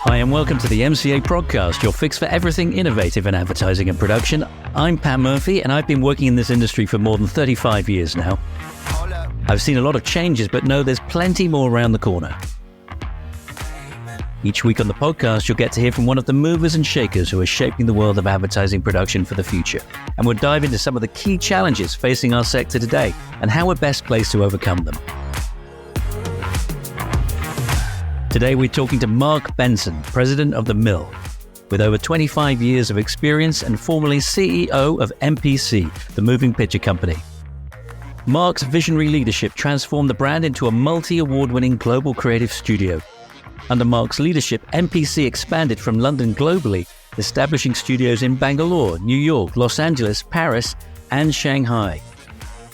Hi and welcome to the MCA Podcast, your fix for everything innovative in advertising and production. I'm Pat Murphy and I've been working in this industry for more than 35 years now. I've seen a lot of changes, but know there's plenty more around the corner. Each week on the podcast, you'll get to hear from one of the movers and shakers who are shaping the world of advertising production for the future. And we'll dive into some of the key challenges facing our sector today and how we're best placed to overcome them. Today we're talking to Mark Benson, president of The Mill, with over 25 years of experience and formerly CEO of MPC, the moving picture company. Mark's visionary leadership transformed the brand into a multi-award-winning global creative studio. Under Mark's leadership, MPC expanded from London globally, establishing studios in Bangalore, New York, Los Angeles, Paris, and Shanghai.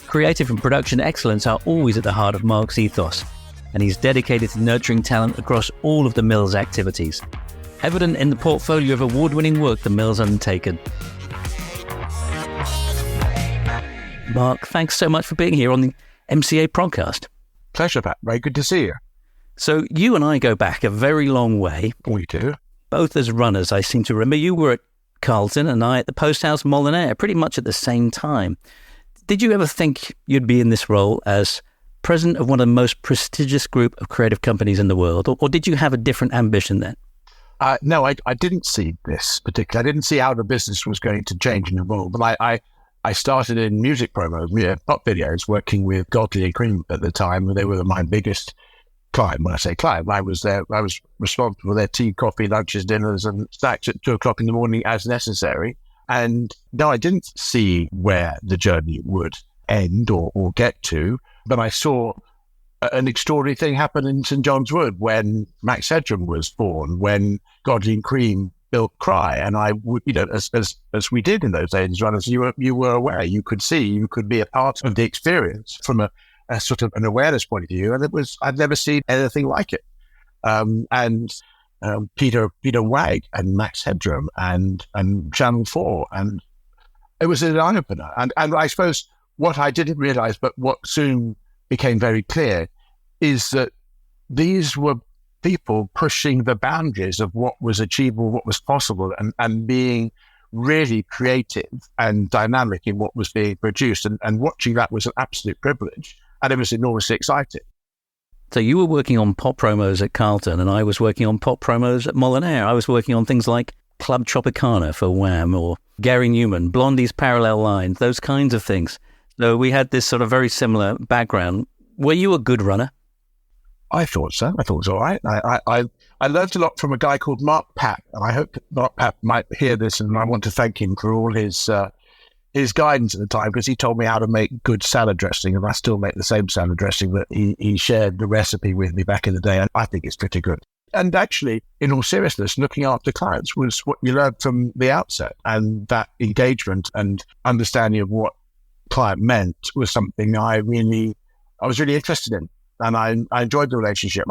Creative and production excellence are always at the heart of Mark's ethos, and he's dedicated to nurturing talent across all of the Mill's activities, evident in the portfolio of award-winning work the Mill's undertaken. Mark, thanks so much for being here on the MCA podcast. Pleasure, Pat. Very good to see you. So you and I go back a very long way. We do. Both as runners, I seem to remember. You were at Carlton and I at the Post House Molyneux, pretty much at the same time. Did you ever think you'd be in this role as president of one of the most prestigious group of creative companies in the world, or did you have a different ambition then? No, I didn't see this particularly. I didn't see how the business was going to change and evolve. But I started in music promos, pop videos, working with Godley and Cream at the time. They were my biggest client. When I say client, I was responsible for their tea, coffee, lunches, dinners, and snacks at 2:00 in the morning as necessary. And no, I didn't see where the journey would end or get to. But I saw an extraordinary thing happen in St John's Wood when Max Headroom was born, when Godley and Cream built Cry, and I would, as we did in those days, runners, you were aware, you could see, you could be a part of the experience from a sort of an awareness point of view, and I'd never seen anything like it. Peter Wag and Max Headroom and Channel 4, and it was an eye opener. And I suppose what I didn't realize, but what soon became very clear, is that these were people pushing the boundaries of what was achievable, what was possible, and being really creative and dynamic in what was being produced. And watching that was an absolute privilege, and it was enormously exciting. So you were working on pop promos at Carlton, and I was working on pop promos at Molyneux. I was working on things like Club Tropicana for Wham, or Gary Newman, Blondie's Parallel Lines, those kinds of things. So we had this sort of very similar background. Were you a good runner? I thought so. I thought it was all right. I learned a lot from a guy called Mark Papp, and I hope Mark Papp might hear this, and I want to thank him for all his guidance at the time, because he told me how to make good salad dressing, and I still make the same salad dressing that he shared the recipe with me back in the day, and I think it's pretty good. And actually, in all seriousness, looking after clients was what you learned from the outset, and that engagement and understanding of what client meant was something I was really interested in, and I enjoyed the relationship.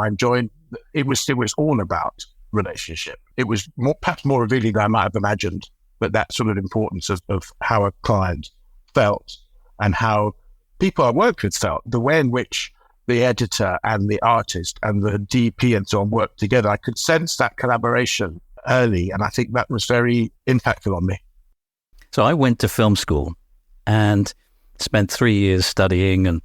It was all about relationship. It was perhaps more revealing than I might have imagined, but that sort of importance of how a client felt and how people I worked with felt, the way in which the editor and the artist and the DP and so on worked together. I could sense that collaboration early, and I think that was very impactful on me. So I went to film school and spent 3 years studying and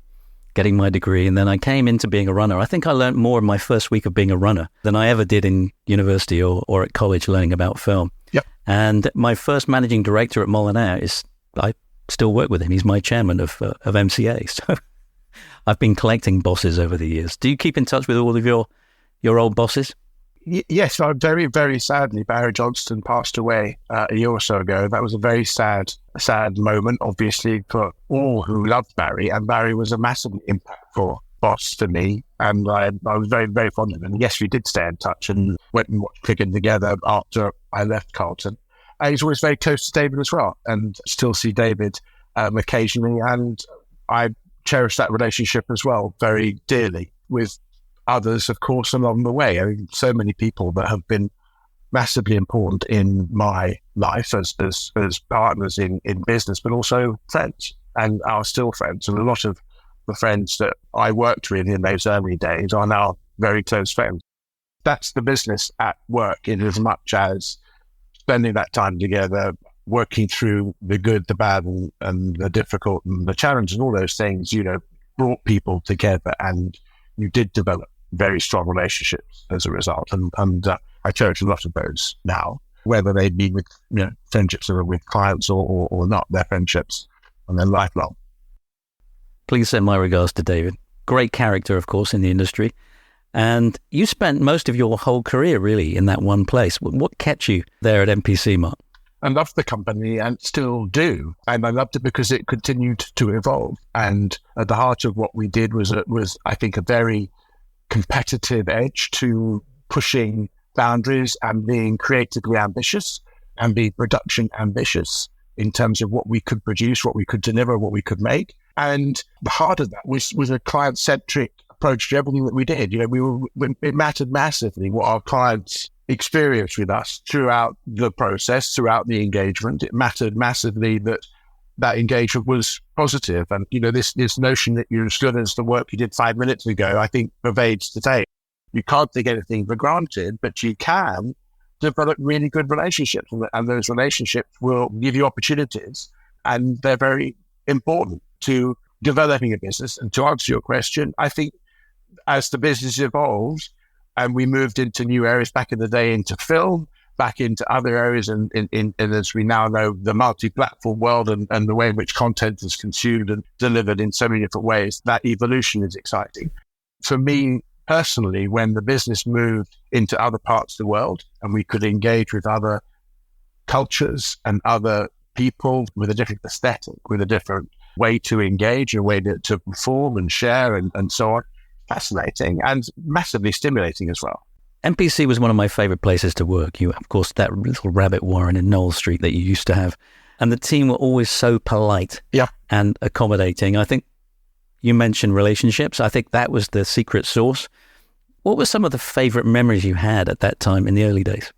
getting my degree, and then I came into being a runner. I think I learned more in my first week of being a runner than I ever did in university or at college learning about film. Yep. And my first managing director at Molyneux I still work with him. He's my chairman of MCA. So I've been collecting bosses over the years. Do you keep in touch with all of your old bosses? Yes, very, very sadly, Barry Johnston passed away a year or so ago. That was a very sad moment, obviously, for all who loved Barry. And Barry was a massive impactful boss for me. And I was very, very fond of him. And yes, we did stay in touch and went and watched cricket together after I left Carlton. And he's always very close to David as well, and still see David occasionally. And I cherish that relationship as well very dearly, with others, of course, along the way. I mean, so many people that have been massively important in my life as partners in business, but also friends, and are still friends. And a lot of the friends that I worked with in those early days are now very close friends. that's the business at work, in as much as spending that time together, working through the good, the bad, and the difficult, and the challenge, and all those things, brought people together, and you did develop very strong relationships as a result. And I cherish a lot of those now, whether they be with friendships that are with clients or not, their friendships, and they're lifelong. Please send my regards to David. Great character, of course, in the industry. And you spent most of your whole career really in that one place. What kept you there at MPC, Mark? I loved the company and still do. And I loved it because it continued to evolve. And at the heart of what we did was I think, a very competitive edge to pushing boundaries and being creatively ambitious and being production ambitious in terms of what we could produce, what we could deliver, what we could make. And the heart of that was a client-centric approach to everything that we did. It mattered massively what our clients experienced with us throughout the process, throughout the engagement. It mattered massively that engagement was positive. And, this notion that you're as good as the work you did 5 minutes ago, I think pervades today. You can't take anything for granted, but you can develop really good relationships. And those relationships will give you opportunities. And they're very important to developing a business. And to answer your question, I think as the business evolved and we moved into new areas back in the day, into film, back into other areas, and as we now know, the multi-platform world and the way in which content is consumed and delivered in so many different ways, that evolution is exciting. For me personally, when the business moved into other parts of the world and we could engage with other cultures and other people with a different aesthetic, with a different way to engage, a way to perform and share and so on, fascinating and massively stimulating as well. MPC was one of my favorite places to work. You, of course, that little rabbit warren in Knowles Street that you used to have. And the team were always so polite and accommodating. I think you mentioned relationships. I think that was the secret sauce. What were some of the favorite memories you had at that time in the early days?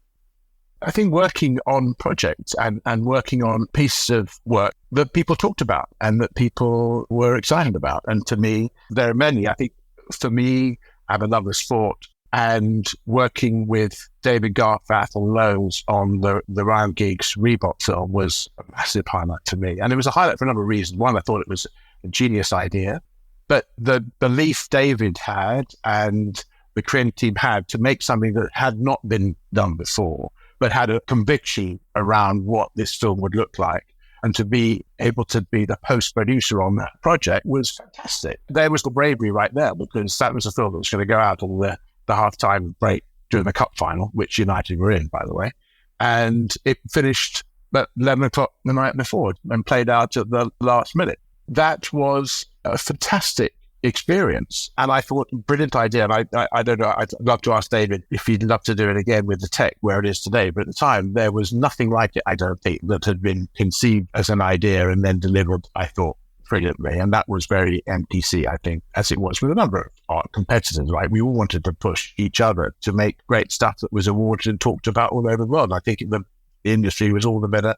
I think working on projects and working on pieces of work that people talked about and that people were excited about. And to me, there are many. I think for me, I'm a lover of sport, and working with David Garfath and Lowe's on the Ryan Giggs Reebok film was a massive highlight to me. And it was a highlight for a number of reasons. One, I thought it was a genius idea, but the belief David had and the creative team had to make something that had not been done before, but had a conviction around what this film would look like. And to be able to be the post-producer on that project was fantastic. There was the bravery right there, because that was a film that was going to go out on the half-time break during the cup final, which United were in, by the way. And it finished at 11 o'clock the night before and played out at the last minute. That was a fantastic experience. And I thought, brilliant idea. And I don't know, I'd love to ask David if he'd love to do it again with the tech where it is today. But at the time, there was nothing like it, I don't think, that had been conceived as an idea and then delivered, I thought, brilliantly. And that was very MPC, I think, as it was with a number of our competitors, right? We all wanted to push each other to make great stuff that was awarded and talked about all over the world. I think the industry was all the better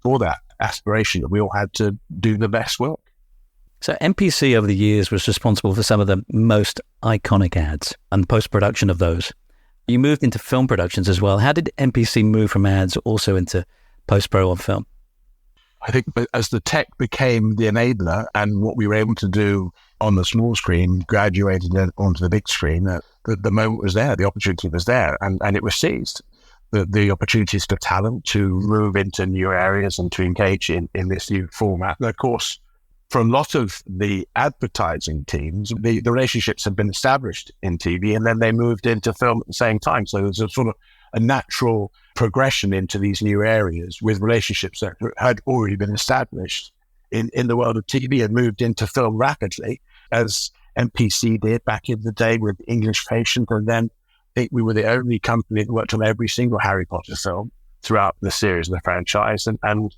for that aspiration that we all had to do the best work. So MPC over the years was responsible for some of the most iconic ads and post-production of those. You moved into film productions as well. How did MPC move from ads also into post-pro on film? I think as the tech became the enabler and what we were able to do on the small screen graduated onto the big screen, the moment was there, the opportunity was there, and it was seized. The opportunities for talent to move into new areas and to engage in this new format. And of course, for a lot of the advertising teams, the relationships had been established in TV, and then they moved into film at the same time. So there's a sort of a natural progression into these new areas with relationships that had already been established in the world of TV and moved into film rapidly, as MPC did back in the day with English Patient. And then I think we were the only company that worked on every single Harry Potter film throughout the series and the franchise. And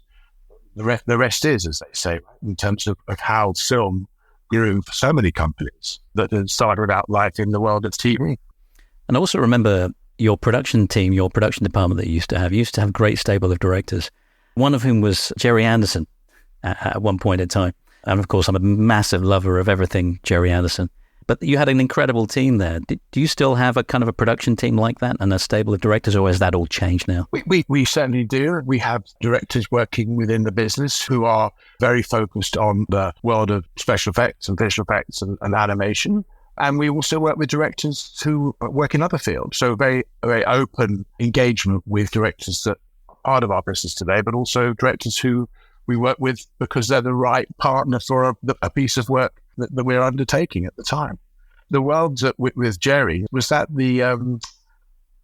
the rest is, as they say, in terms of how film grew for so many companies that had started out life in the world of TV. And I also remember your production team, your production department that you used to have a great stable of directors, one of whom was Jerry Anderson at one point in time. And of course, I'm a massive lover of everything Jerry Anderson. But you had an incredible team there. Do you still have a kind of a production team like that and a stable of directors, or has that all changed now? We certainly do. We have directors working within the business who are very focused on the world of special effects and visual effects and animation. And we also work with directors who work in other fields. So very, very open engagement with directors that are part of our business today, but also directors who we work with because they're the right partner for a piece of work that we're undertaking at the time. The world with Jerry, was that the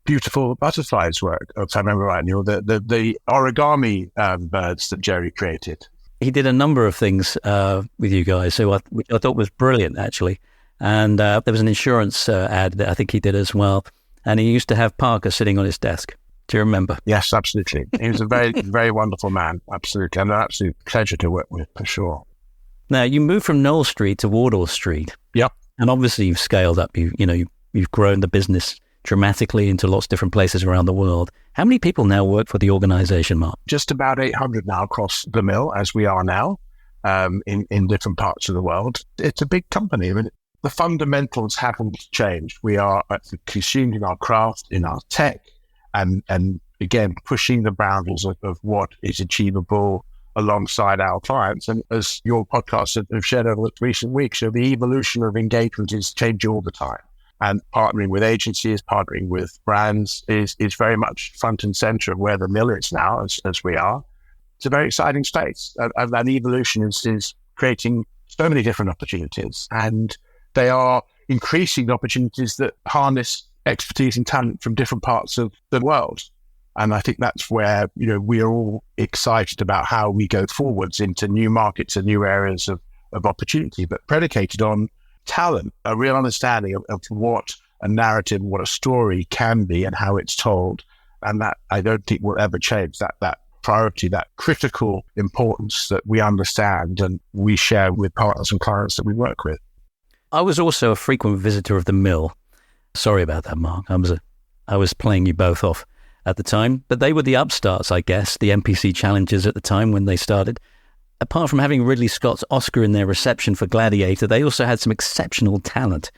beautiful butterflies work, if I remember right, Neil, the origami birds that Jerry created? He did a number of things with you guys, which I thought was brilliant, actually. And there was an insurance ad that I think he did as well. And he used to have Parker sitting on his desk. Do you remember? Yes, absolutely. He was a very, very wonderful man. Absolutely. And an absolute pleasure to work with, for sure. Now, you moved from Knoll Street to Wardour Street. Yep. And obviously you've scaled up. You've grown the business dramatically into lots of different places around the world. How many people now work for the organization, Mark? Just about 800 now across the mill, as we are now, in different parts of the world. It's a big company. I mean, the fundamentals haven't changed. We are consumed in our craft, in our tech, and again, pushing the boundaries of what is achievable alongside our clients. And as your podcasts have shared over the recent weeks, so the evolution of engagement is changing all the time. And partnering with agencies, partnering with brands is very much front and center of where the mill is now, as we are. It's a very exciting space. And that evolution is creating so many different opportunities. And they are increasing opportunities that harness expertise and talent from different parts of the world. And I think that's where, we are all excited about how we go forwards into new markets and new areas of opportunity, but predicated on talent, a real understanding of what a narrative, what a story can be and how it's told. And that I don't think will ever change, that priority, that critical importance that we understand and we share with partners and clients that we work with. I was also a frequent visitor of the mill. Sorry about that, Mark. I was playing you both off at the time, but they were the upstarts, I guess, the MPC challengers at the time when they started. Apart from having Ridley Scott's Oscar in their reception for Gladiator, they also had some exceptional talent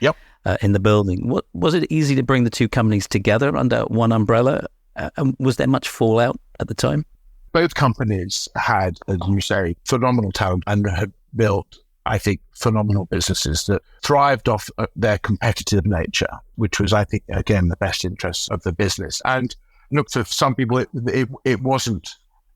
in the building. Was it easy to bring the two companies together under one umbrella? Was there much fallout at the time? Both companies had, as you say, phenomenal talent and had built, I think, phenomenal businesses that thrived off their competitive nature, which was, I think, again, the best interests of the business. And look, for some people, it wasn't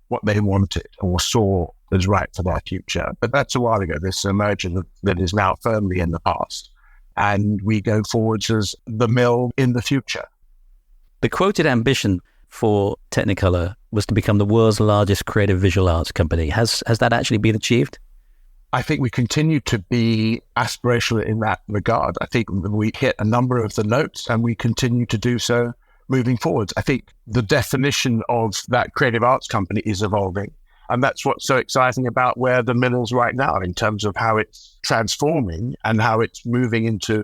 what they wanted or saw as right for their future. But that's a while ago. This is a merger that is now firmly in the past. And we go forwards as the mill in the future. The quoted ambition for Technicolour was to become the world's largest creative visual arts company. Has that actually been achieved? I think we continue to be aspirational in that regard. I think we hit a number of the notes and we continue to do so moving forward. I think the definition of that creative arts company is evolving. And that's what's so exciting about where the mill is right now in terms of how it's transforming and how it's moving into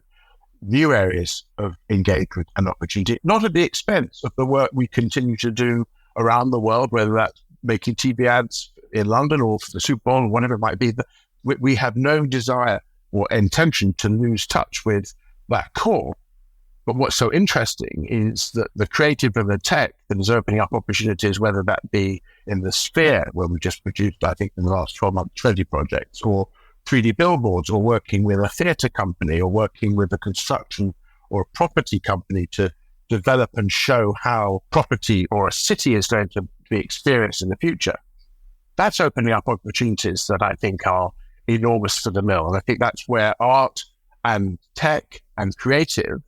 new areas of engagement and opportunity, not at the expense of the work we continue to do around the world, whether that's making TV ads in London or for the Super Bowl or whatever it might be. We have no desire or intention to lose touch with that core. But what's so interesting is that the creative and the tech that is opening up opportunities, whether that be in the sphere, where we just produced, I think, in the last 12 months, 20 projects, or 3D billboards, or working with a theatre company, or working with a construction or a property company to develop and show how property or a city is going to be experienced in the future. That's opening up opportunities that I think are enormous for the mill. And I think that's where art and tech and creative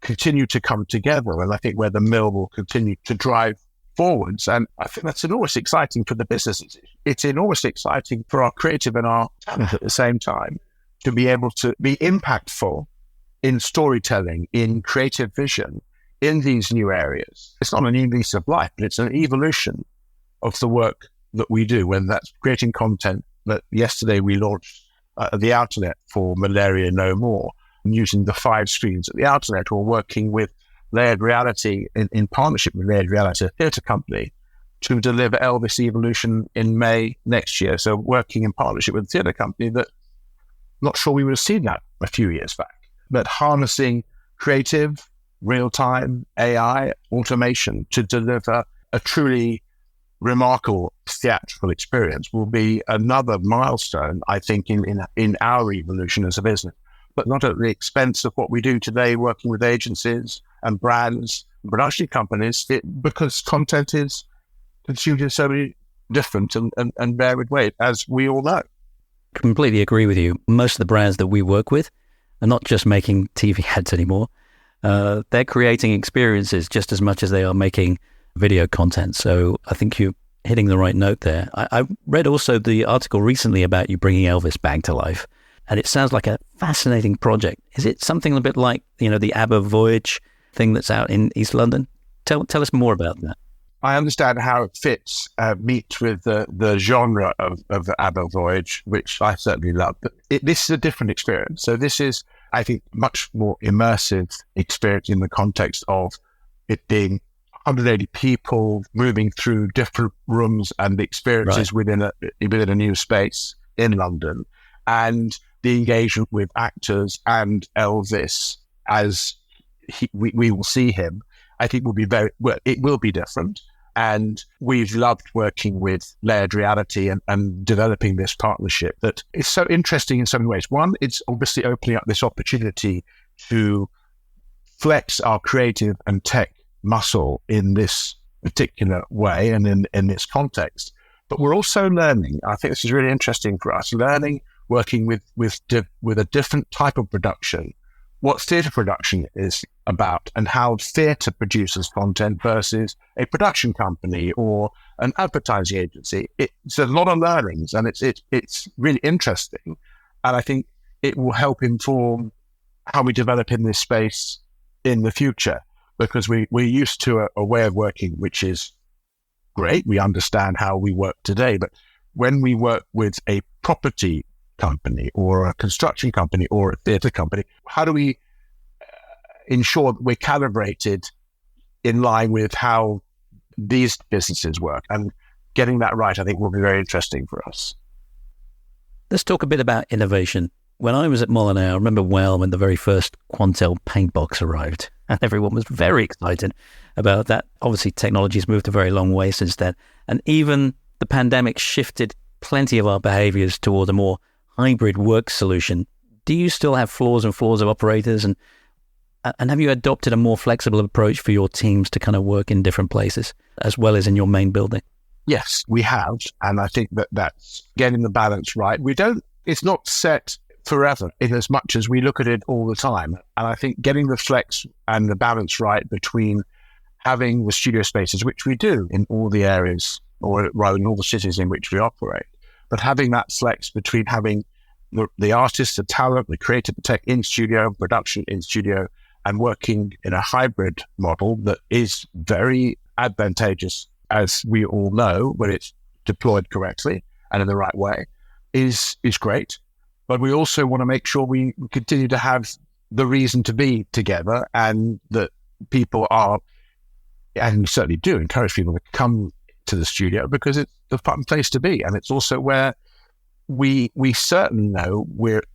continue to come together. And I think where the mill will continue to drive forwards. And I think that's enormously exciting for the businesses. It's enormously exciting for our creative and our talent at the same time to be able to be impactful in storytelling, in creative vision, in these new areas. It's not a new lease of life, but it's an evolution of the work that we do, whether that's creating content that yesterday we launched the outlet for Malaria No More, using the 5 screens at the outlet, or working with Layered Reality in partnership with Layered Reality, a theatre company, to deliver Elvis Evolution in May next year. So working in partnership with a theatre company that I'm not sure we would have seen that a few years back. but harnessing creative, real-time AI automation to deliver a truly remarkable theatrical experience will be another milestone, I think, in our evolution as a business, but not at the expense of what we do today, working with agencies and brands and production companies, because content is consumed in so many different and varied ways, as we all know. Completely agree with you. Most of the brands that we work with are not just making TV ads anymore. They're creating experiences just as much as they are making video content. So I think you're hitting the right note there. I read also the article recently about you bringing Elvis back to life, and it sounds like a fascinating project. Is it something a bit like, the ABBA Voyage thing that's out in East London? Tell us more about that. I understand how it fits, meets with the genre of the ABBA Voyage, which I certainly love. But this is a different experience. So this is, I think, much more immersive experience in the context of it being 180 people moving through different rooms and experiences within a new space in London, and the engagement with actors and Elvis as we will see him. I think it will be different. And we've loved working with Layered Reality and developing this partnership that is so interesting in so many ways. One, it's obviously opening up this opportunity to flex our creative and tech muscle in this particular way and in this context. But we're also learning, I think this is really interesting for us, working with a different type of production, what theatre production is about and how theatre produces content versus a production company or an advertising agency. It's a lot of learnings, and it's really interesting. And I think it will help inform how we develop in this space in the future, because we're used to a way of working which is great. We understand how we work today, but when we work with a property company or a construction company or a theatre company, how do we ensure that we're calibrated in line with how these businesses work? And getting that right, I think, will be very interesting for us. Let's talk a bit about innovation. When I was at Molyneux, I remember well when the very first Quantel paint box arrived, and everyone was very excited about that. Obviously, technology has moved a very long way since then, and even the pandemic shifted plenty of our behaviors toward a more hybrid work solution. Do you still have floors and floors of operators, and have you adopted a more flexible approach for your teams to kind of work in different places as well as in your main building? Yes, we have, and I think that's getting the balance right. It's not set forever in as much as we look at it all the time, and I think getting the flex and the balance right between having the studio spaces, which we do in all the areas or in all the cities in which we operate, but having that flex between having the artists, the talent, the creative tech in studio, production in studio, and working in a hybrid model that is very advantageous, as we all know, when it's deployed correctly and in the right way, is great. But we also want to make sure we continue to have the reason to be together, and that people are, and we certainly do encourage people to come to the studio because it's the fun place to be. And it's also where we certainly know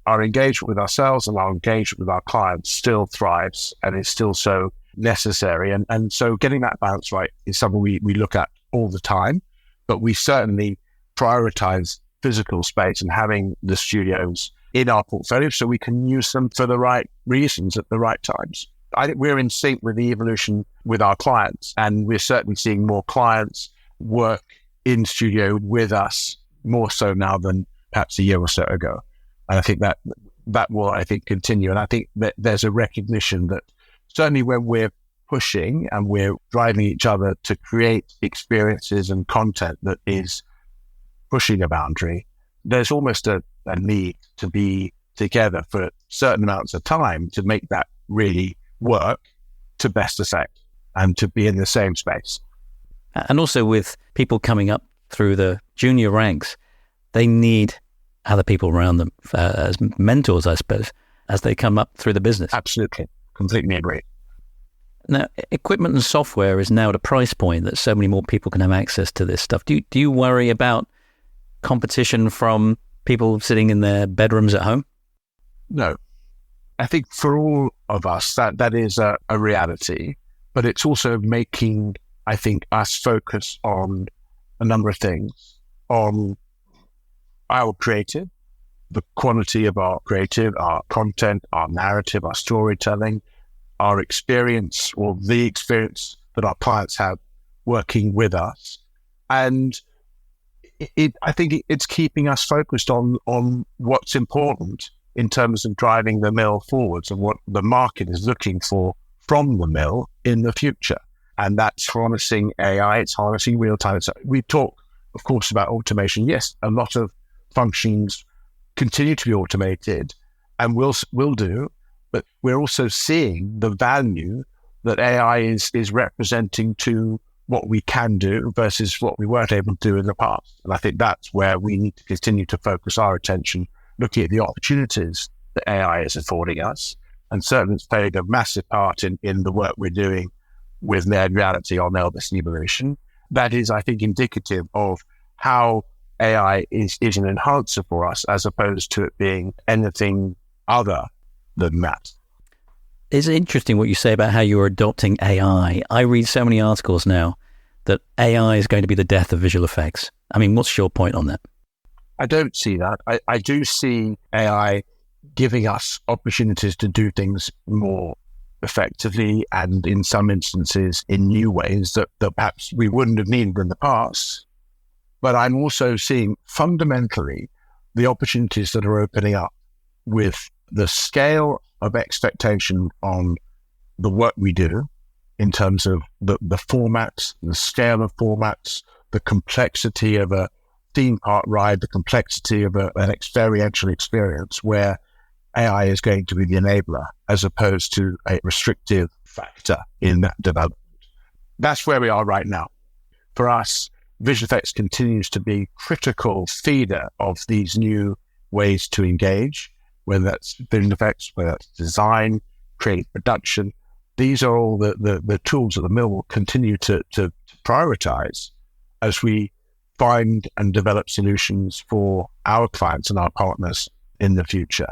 our engagement with ourselves and our engagement with our clients still thrives and is still so necessary. And so getting that balance right is something we look at all the time, but we certainly prioritize physical space and having the studios in our portfolio so we can use them for the right reasons at the right times. I think we're in sync with the evolution with our clients, and we're certainly seeing more clients work in studio with us more so now than perhaps a year or so ago. And I think that will, I think, continue. And I think that there's a recognition that certainly when we're pushing and we're driving each other to create experiences and content that is pushing a boundary, there's almost a need to be together for certain amounts of time to make that really work to best effect and to be in the same space. And also with people coming up through the junior ranks, they need other people around them as mentors, I suppose, as they come up through the business. Absolutely. Completely agree. Now, equipment and software is now at a price point that so many more people can have access to this stuff. Do you worry about competition from people sitting in their bedrooms at home? No. I think for all of us, that is a reality, but it's also making, I think, us focus on a number of things, on our creative, the quality of our creative, our content, our narrative, our storytelling, our experience, or the experience that our clients have working with us. And I think it's keeping us focused on what's important in terms of driving the mill forwards and what the market is looking for from the mill in the future. And that's harnessing AI, it's harnessing real time. So we talk, of course, about automation. Yes, a lot of functions continue to be automated and will do, but we're also seeing the value that AI is representing to what we can do versus what we weren't able to do in the past. And I think that's where we need to continue to focus our attention, looking at the opportunities that AI is affording us. And certainly it's playing a massive part in the work we're doing with Layered Reality on Elvis Evolution. That is, I think, indicative of how AI is an enhancer for us as opposed to it being anything other than that. It's interesting what you say about how you're adopting AI. I read so many articles now that AI is going to be the death of visual effects. I mean, what's your point on that? I don't see that. I do see AI giving us opportunities to do things more effectively and in some instances in new ways that perhaps we wouldn't have needed in the past. But I'm also seeing fundamentally the opportunities that are opening up with the scale of expectation on the work we do in terms of the formats, the scale of formats, the complexity of a theme park ride, the complexity of an experiential experience where AI is going to be the enabler as opposed to a restrictive factor in that development. That's where we are right now. For us, visual effects continues to be critical feeder of these new ways to engage, whether that's visual effects, whether that's design, creative production. These are all the tools that the mill will continue to prioritize as we find and develop solutions for our clients and our partners in the future.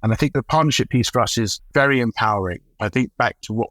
And I think the partnership piece for us is very empowering. I think back to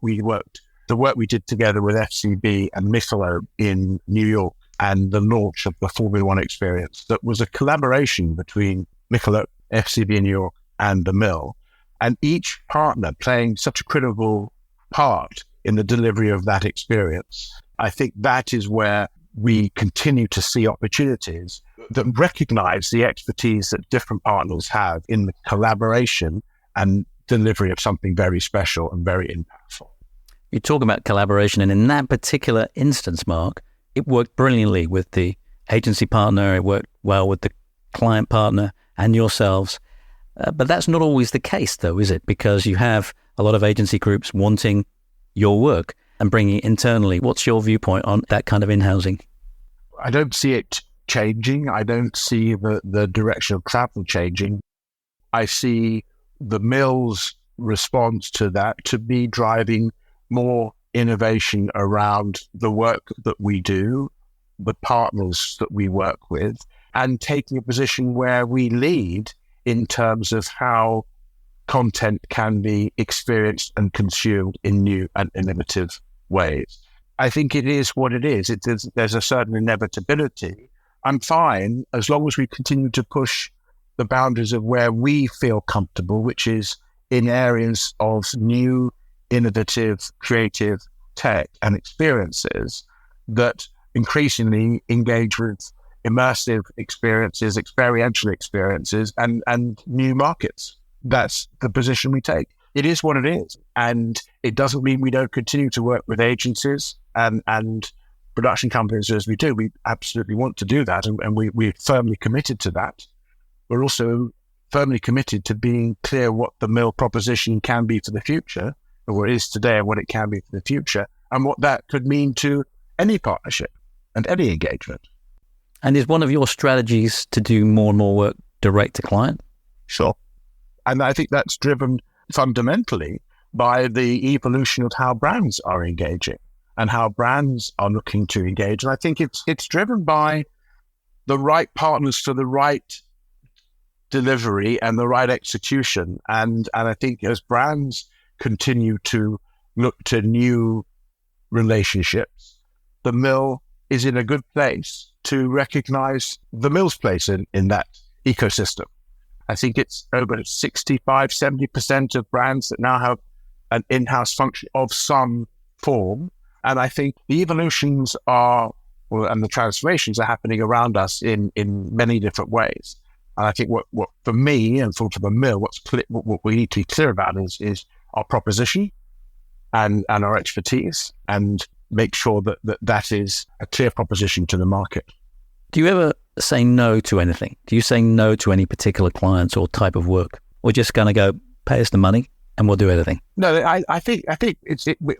the work we did together with FCB and Michelob in New York and the launch of the Formula One experience. That was a collaboration between Michelob, FCB in New York, and the mill, and each partner playing such a critical part in the delivery of that experience. I think that is where we continue to see opportunities that recognize the expertise that different partners have in the collaboration and delivery of something very special and very impactful. You talk about collaboration, and in that particular instance, Mark, it worked brilliantly with the agency partner, it worked well with the client partner and yourselves. But that's not always the case, though, is it? Because you have a lot of agency groups wanting your work and bringing it internally. What's your viewpoint on that kind of in-housing? I don't see it changing. I don't see the direction of travel changing. I see the mill's response to that to be driving more innovation around the work that we do, the partners that we work with, and taking a position where we lead in terms of how content can be experienced and consumed in new and innovative ways. I think it is what it is. There's a certain inevitability. I'm fine as long as we continue to push the boundaries of where we feel comfortable, which is in areas of new, innovative, creative tech and experiences that increasingly engage with immersive experiences, experiential experiences, and new markets. That's the position we take. It is what it is. And it doesn't mean we don't continue to work with agencies and production companies as we do. We absolutely want to do that. And we're firmly committed to that. We're also firmly committed to being clear what the mill proposition can be for the future, or what it is today and what it can be for the future, and what that could mean to any partnership and any engagement. And is one of your strategies to do more and more work direct to client? Sure. And I think that's driven fundamentally by the evolution of how brands are engaging and how brands are looking to engage. And I think it's driven by the right partners for the right delivery and the right execution. And I think as brands continue to look to new relationships, the mill is in a good place to recognize the mill's place in that ecosystem. I think it's over 65, 70% of brands that now have an in-house function of some form. And I think the evolutions and the transformations are happening around us in many different ways. And I think what for me and for the mill, what we need to be clear about is our proposition and our expertise, and make sure that is a clear proposition to the market. Do you ever say no to anything? Do you say no to any particular clients or type of work? Or just going to go, pay us the money and we'll do anything? No, I think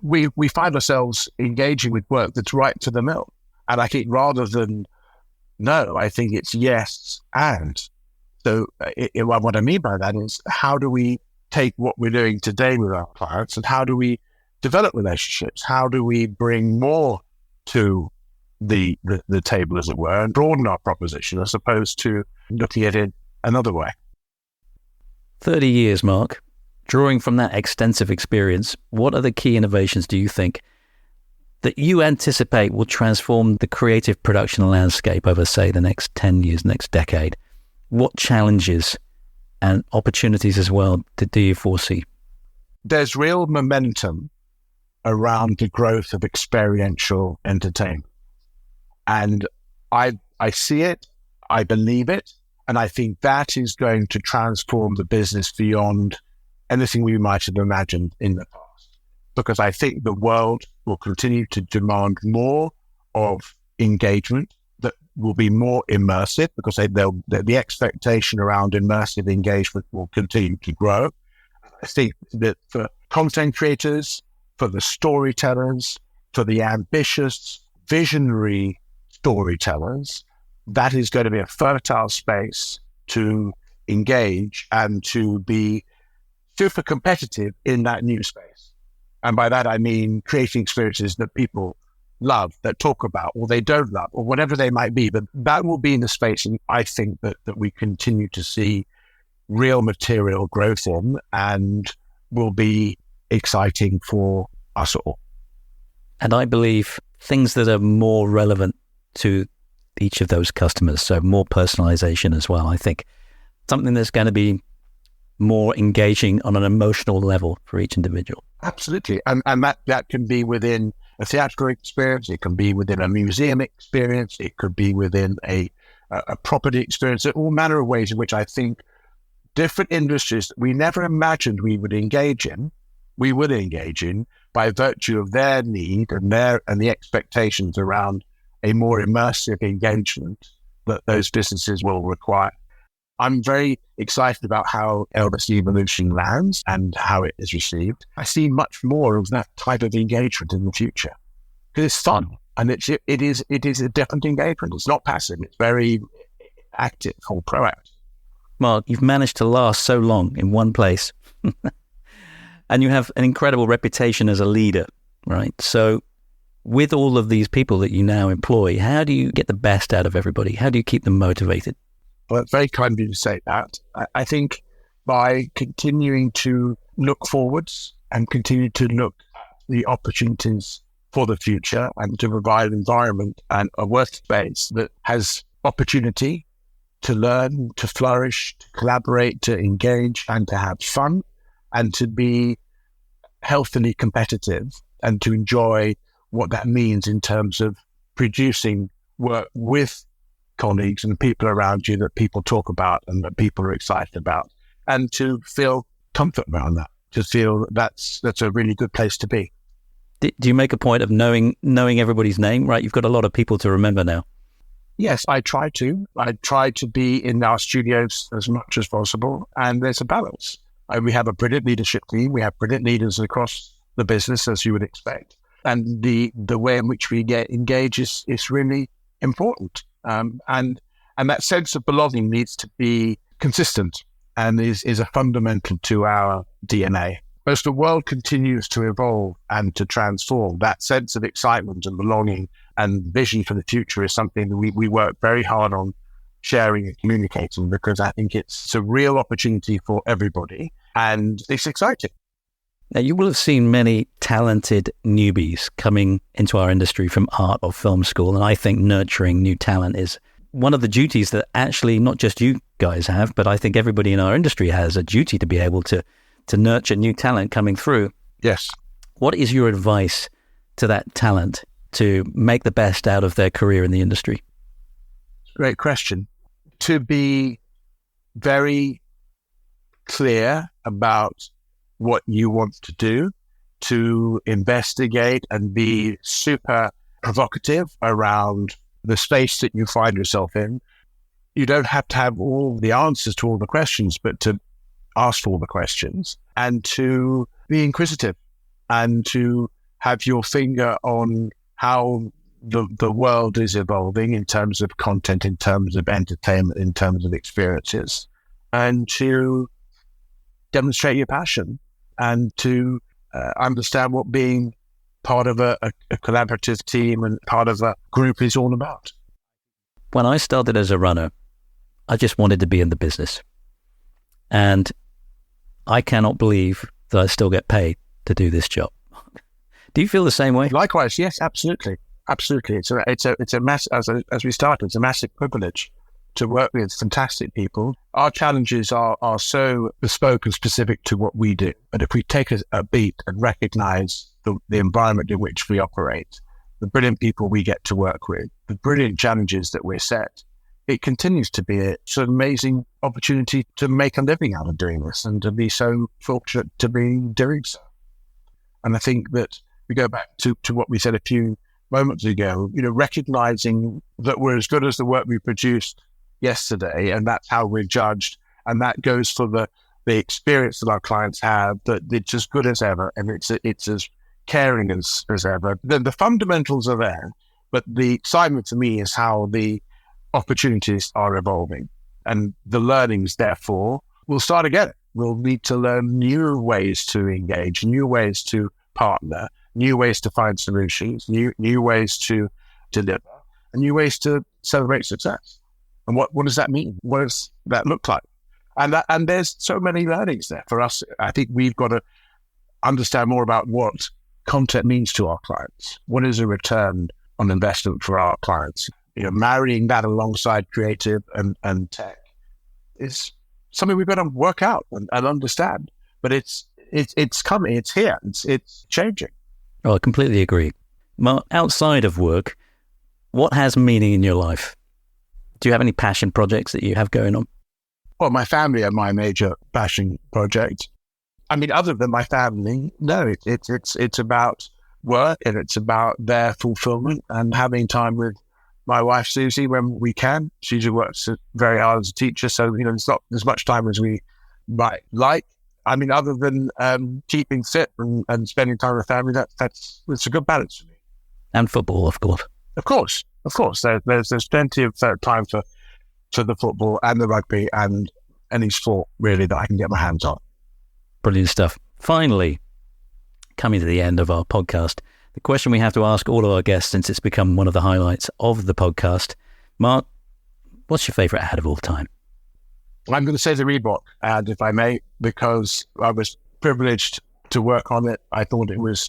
we find ourselves engaging with work that's right to the mill. And I think rather than no, I think it's yes and. So what I mean by that is, how do we take what we're doing today with our clients and how do we develop relationships? How do we bring more to the table, as it were, and broaden our proposition as opposed to looking at it another way? 30 years, Mark. Drawing from that extensive experience, what are the key innovations do you think that you anticipate will transform the creative production landscape over, say, the next 10 years, next decade? What challenges and opportunities as well do you foresee? There's real momentum around the growth of experiential entertainment. And I see it, I believe it, and I think that is going to transform the business beyond anything we might have imagined in the past. Because I think the world will continue to demand more of engagement that will be more immersive, because the expectation around immersive engagement will continue to grow. I think that for content creators, for the storytellers, for the ambitious, visionary storytellers, that is going to be a fertile space to engage and to be super competitive in that new space. And by that, I mean creating experiences that people love, that talk about, or they don't love, or whatever they might be. But that will be in the space, and I think that we continue to see real material growth in, and will be exciting for us all. And I believe things that are more relevant to each of those customers, so more personalization as well. I think something that's going to be more engaging on an emotional level for each individual. Absolutely. And that can be within a theatrical experience, it can be within a museum experience, it could be within a property experience. There are all manner of ways in which I think different industries that we never imagined we would engage in by virtue of their need and the expectations around a more immersive engagement that those businesses will require. I'm very excited about how Elvis Evolution lands and how it is received. I see much more of that type of engagement in the future, because it's fun and it is a different engagement. It's not passive; it's very active or proactive. Mark, you've managed to last so long in one place, and you have an incredible reputation as a leader, right? So, with all of these people that you now employ, how do you get the best out of everybody? How do you keep them motivated? Well, it's very kind of you to say that. I think by continuing to look forwards and continue to look at the opportunities for the future, and to provide an environment and a workspace that has opportunity to learn, to flourish, to collaborate, to engage, and to have fun, and to be healthily competitive, and to enjoy what that means in terms of producing work with colleagues and people around you that people talk about and that people are excited about, and to feel comfort around that, to feel that's a really good place to be. Do you make a point of knowing everybody's name, right? You've got a lot of people to remember now. Yes, I try to. I try to be in our studios as much as possible, and there's a balance. We have a brilliant leadership team. We have brilliant leaders across the business, as you would expect. And the way in which we engage is really important. And that sense of belonging needs to be consistent and is a fundamental to our DNA. As the world continues to evolve and to transform, that sense of excitement and belonging and vision for the future is something that we work very hard on sharing and communicating, because I think it's a real opportunity for everybody and it's exciting. Now, you will have seen many talented newbies coming into our industry from art or film school, and I think nurturing new talent is one of the duties that actually not just you guys have, but I think everybody in our industry has a duty to be able to nurture new talent coming through. Yes. What is your advice to that talent to make the best out of their career in the industry? Great question. To be very clear about what you want to do, to investigate and be super provocative around the space that you find yourself in. You don't have to have all the answers to all the questions, but to ask all the questions and to be inquisitive and to have your finger on how the world is evolving in terms of content, in terms of entertainment, in terms of experiences, and to demonstrate your passion and to understand what being part of a collaborative team and part of a group is all about. When I started as a runner, I just wanted to be in the business. And I cannot believe that I still get paid to do this job. Do you feel the same way? Likewise, yes, absolutely. Absolutely. It's a mass, as we started, it's a massive privilege to work with fantastic people. Our challenges are so bespoke and specific to what we do. But if we take a beat and recognize the environment in which we operate, the brilliant people we get to work with, the brilliant challenges that we're set, it continues to be an amazing opportunity to make a living out of doing this and to be so fortunate to be doing so. And I think that we go back to what we said a few moments ago, recognizing that we're as good as the work we produced yesterday, and that's how we're judged, and that goes for the experience that our clients have, that it's as good as ever, and it's as caring as ever. The fundamentals are there, but the excitement to me is how the opportunities are evolving, and the learnings, therefore, will start again. We'll need to learn new ways to engage, new ways to partner, new ways to find solutions, new ways to deliver, and new ways to celebrate success. And what does that mean? What does that look like? And there's so many learnings there for us. I think we've got to understand more about what content means to our clients. What is a return on investment for our clients? Marrying that alongside creative and tech is something we've got to work out and understand. But it's coming. It's here. It's changing. Oh, I completely agree. Mark, outside of work, what has meaning in your life? Do you have any passion projects that you have going on? Well, my family are my major passion project. I mean, other than my family, no, it's about work, and it's about their fulfillment and having time with my wife, Susie, when we can. She works very hard as a teacher, so, it's not as much time as we might like. I mean, other than keeping fit and spending time with family, that's a good balance for me. And football, of course. Of course. There's plenty of time for the football and the rugby and any sport, really, that I can get my hands on. Brilliant stuff. Finally, coming to the end of our podcast, the question we have to ask all of our guests, since it's become one of the highlights of the podcast. Mark, what's your favourite ad of all time? I'm going to say the Reebok ad, if I may, because I was privileged to work on it. I thought it was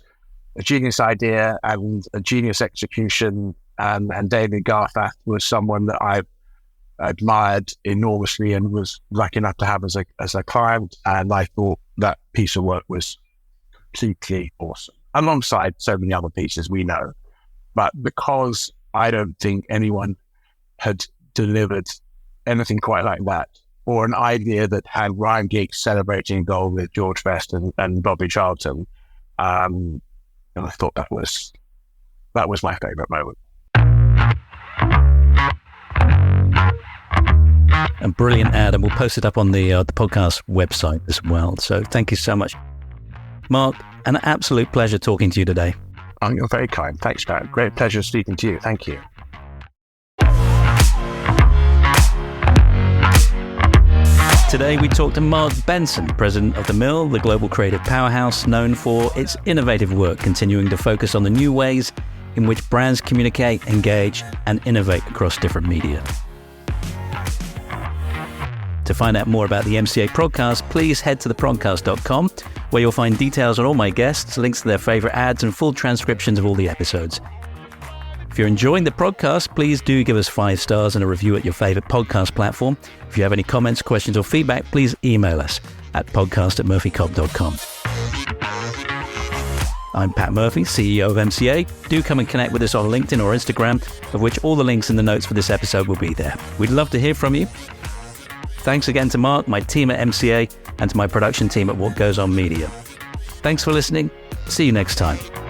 a genius idea and a genius execution. And David Garfath was someone that I admired enormously and was lucky enough to have as a client. And I thought that piece of work was completely awesome, alongside so many other pieces we know. But because I don't think anyone had delivered anything quite like that, or an idea that had Ryan Giggs celebrating goal with George Best and Bobby Charlton, and I thought that was my favourite moment. A brilliant ad, and we'll post it up on the podcast website as well. So thank you so much, Mark. An absolute pleasure talking to you today. Oh, you're very kind. Thanks, Pat. Great pleasure speaking to you. Thank you. Today we talked to Mark Benson, president of The Mill, the global creative powerhouse known for its innovative work, continuing to focus on the new ways in which brands communicate, engage, and innovate across different media. To find out more about the MCA podcast, please head to theprodcast.com, where you'll find details on all my guests, links to their favourite ads, and full transcriptions of all the episodes. If you're enjoying the podcast, please do give us 5 stars and a review at your favourite podcast platform. If you have any comments, questions or feedback, please email us at podcast@murphycobb.com. I'm Pat Murphy, CEO of MCA. Do come and connect with us on LinkedIn or Instagram, of which all the links in the notes for this episode will be there. We'd love to hear from you. Thanks again to Mark, my team at MCA, and to my production team at What Goes On Media. Thanks for listening. See you next time.